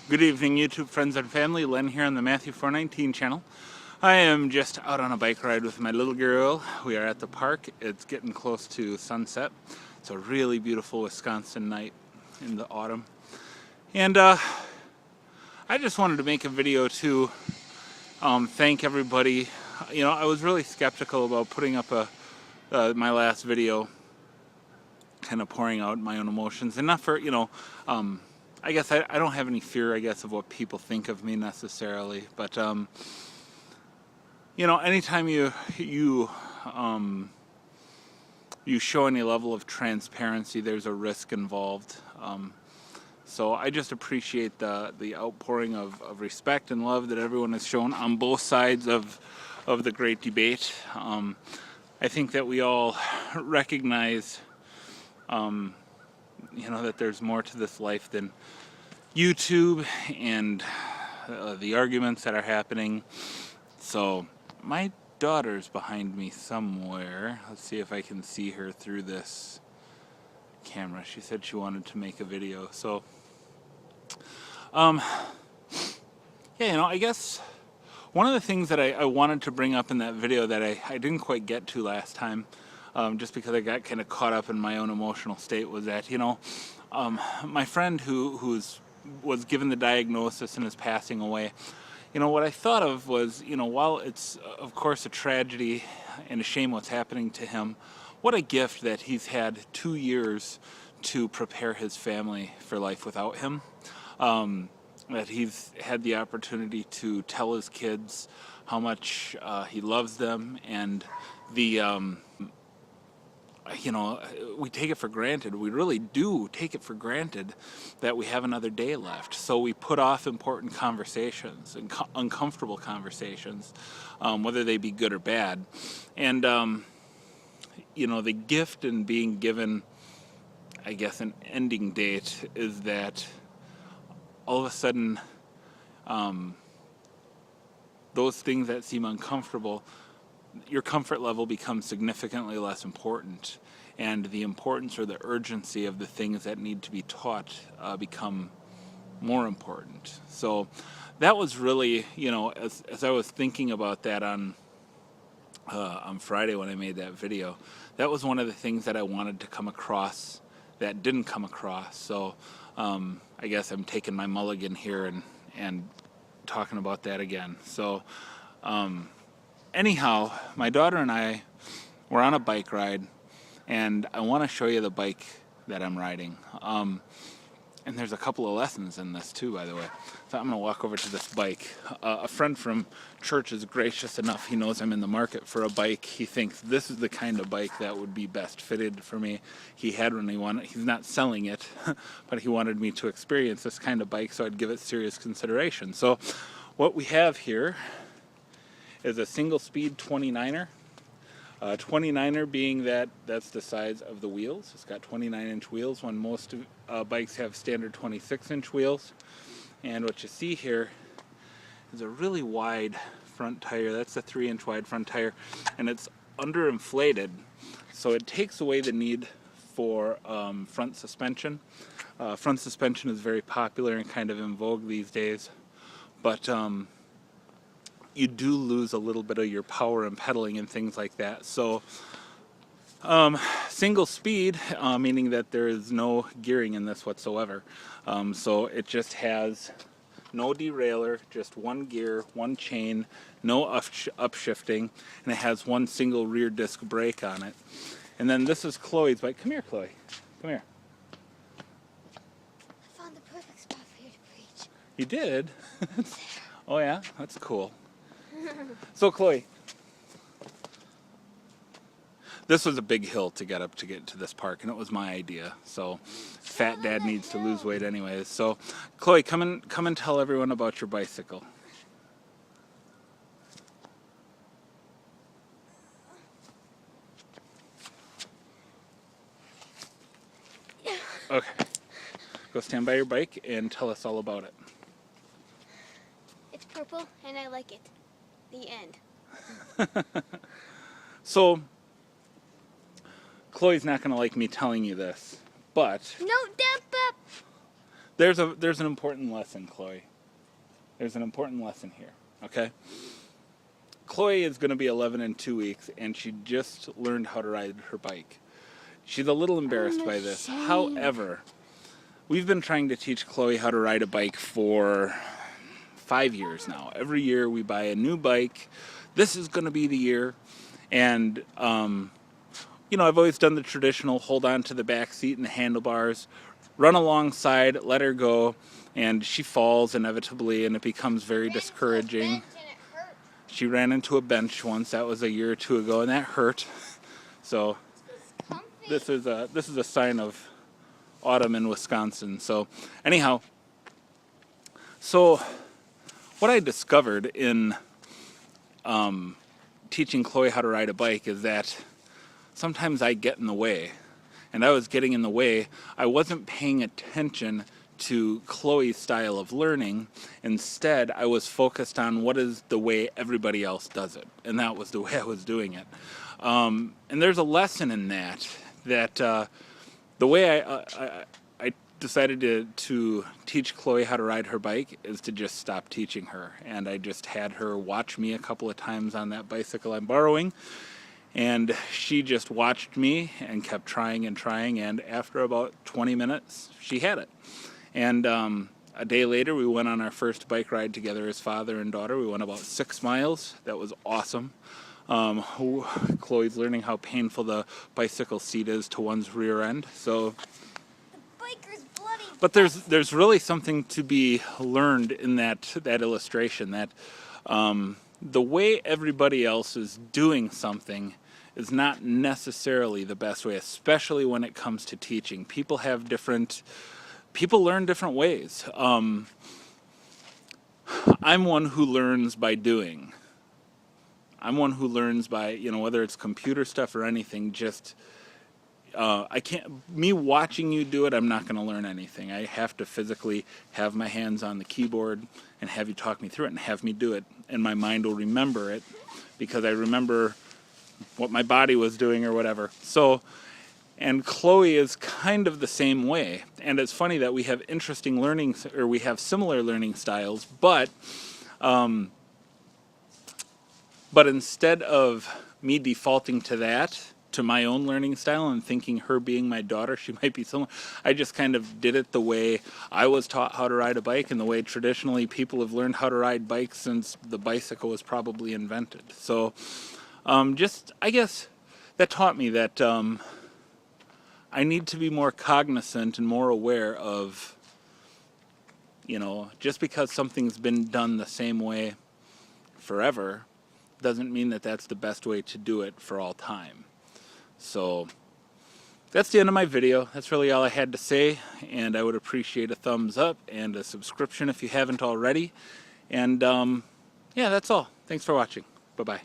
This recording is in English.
Good evening, YouTube friends and family. Len here on the Matthew 419 channel. I am just out on a bike ride with my little girl. We are at the park. It's getting close to sunset. It's a really beautiful Wisconsin night in the autumn. And I just wanted to make a video to thank everybody. You know, I was really skeptical about putting up my last video, kind of pouring out my own emotions, and not for, I guess I don't have any fear, I guess, of what people think of me necessarily, but anytime you show any level of transparency, there's a risk involved. So I just appreciate the outpouring of respect and love that everyone has shown on both sides of the great debate. I think that we all recognize that there's more to this life than YouTube and the arguments that are happening. So my daughter's behind me somewhere. Let's see if I can see her through this camera. She said she wanted to make a video. So I guess one of the things that I wanted to bring up in that video that I didn't quite get to last time, just because I got kind of caught up in my own emotional state, was that, my friend who was given the diagnosis and is passing away, what I thought of was, while it's, of course, a tragedy and a shame what's happening to him, what a gift that he's had 2 years to prepare his family for life without him. That he's had the opportunity to tell his kids how much he loves them, and we take it for granted. We really do take it for granted that we have another day left. So we put off important conversations and uncomfortable conversations, whether they be good or bad. And, the gift in being given, I guess, an ending date is that all of a sudden, those things that seem uncomfortable, your comfort level becomes significantly less important, and the importance or the urgency of the things that need to be taught become more important. So that was really, as I was thinking about that on Friday when I made that video, that was one of the things that I wanted to come across that didn't come across. So I guess I'm taking my mulligan here and talking about that again. So anyhow, my daughter and I were on a bike ride, and I want to show you the bike that I'm riding. And there's a couple of lessons in this too, by the way. So I'm going to walk over to this bike. A friend from church is gracious enough. He knows I'm in the market for a bike. He thinks this is the kind of bike that would be best fitted for me. He had one he wanted. He's not selling it, but he wanted me to experience this kind of bike, so I'd give it serious consideration. So what we have here is a single speed 29er. 29er being that's the size of the wheels. It's got 29-inch wheels when most bikes have standard 26-inch wheels. And what you see here is a really wide front tire. That's a 3-inch wide front tire, and it's underinflated, so it takes away the need for front suspension. Front suspension is very popular and kind of in vogue these days, but you do lose a little bit of your power and pedaling and things like that. So single speed, meaning that there is no gearing in this whatsoever. So it just has no derailleur, just one gear, one chain, no upshifting, and it has one single rear disc brake on it. And then this is Chloe's bike. Come here, Chloe. Come here. I found the perfect spot for you to preach. You did? Oh yeah? That's cool. So Chloe, this was a big hill to get up to get to this park, and it was my idea. So fat dad needs to lose weight anyways. So Chloe, come and tell everyone about your bicycle. Okay. Go stand by your bike and tell us all about it. It's purple and I like it. The end. So, Chloe's not going to like me telling you this, but No, Dad, there's an important lesson, Chloe. There's an important lesson here, okay? Chloe is going to be 11 in 2 weeks, and she just learned how to ride her bike. She's a little embarrassed by this. However, we've been trying to teach Chloe how to ride a bike for 5 years now. Every year we buy a new bike. This is going to be the year. And, you know, I've always done the traditional hold on to the back seat and the handlebars, run alongside, let her go, and she falls inevitably, and it becomes very discouraging. She ran into a bench once. That was a year or two ago, and that hurt. So this is a sign of autumn in Wisconsin. So anyhow, so what I discovered in teaching Chloe how to ride a bike is that sometimes I get in the way. And I was getting in the way. I wasn't paying attention to Chloe's style of learning. Instead, I was focused on what is the way everybody else does it. And that was the way I was doing it. And there's a lesson in that the way I decided to teach Chloe how to ride her bike is to just stop teaching her. And I just had her watch me a couple of times on that bicycle I'm borrowing. And she just watched me and kept trying and trying, and after about 20 minutes, she had it. And a day later, we went on our first bike ride together as father and daughter. We went about 6 miles. That was awesome. Chloe's learning how painful the bicycle seat is to one's rear end. So, The biker's bloody. but there's really something to be learned in that illustration, that the way everybody else is doing something is not necessarily the best way, especially when it comes to teaching. People learn different ways. I'm one who learns by doing. I'm one who learns by, you know, whether it's computer stuff or anything, just, me watching you do it, I'm not going to learn anything. I have to physically have my hands on the keyboard and have you talk me through it and have me do it. And my mind will remember it because I remember what my body was doing or whatever. So, and Chloe is kind of the same way. And it's funny that we have we have similar learning styles, but instead of me defaulting to that, to my own learning style and thinking her being my daughter, she might be similar, I just kind of did it the way I was taught how to ride a bike and the way traditionally people have learned how to ride bikes since the bicycle was probably invented. So I guess that taught me that I need to be more cognizant and more aware of, you know, just because something's been done the same way forever doesn't mean that that's the best way to do it for all time. So that's the end of my video. That's really all I had to say, and I would appreciate a thumbs up and a subscription if you haven't already. And yeah, that's all. Thanks for watching. Bye-bye.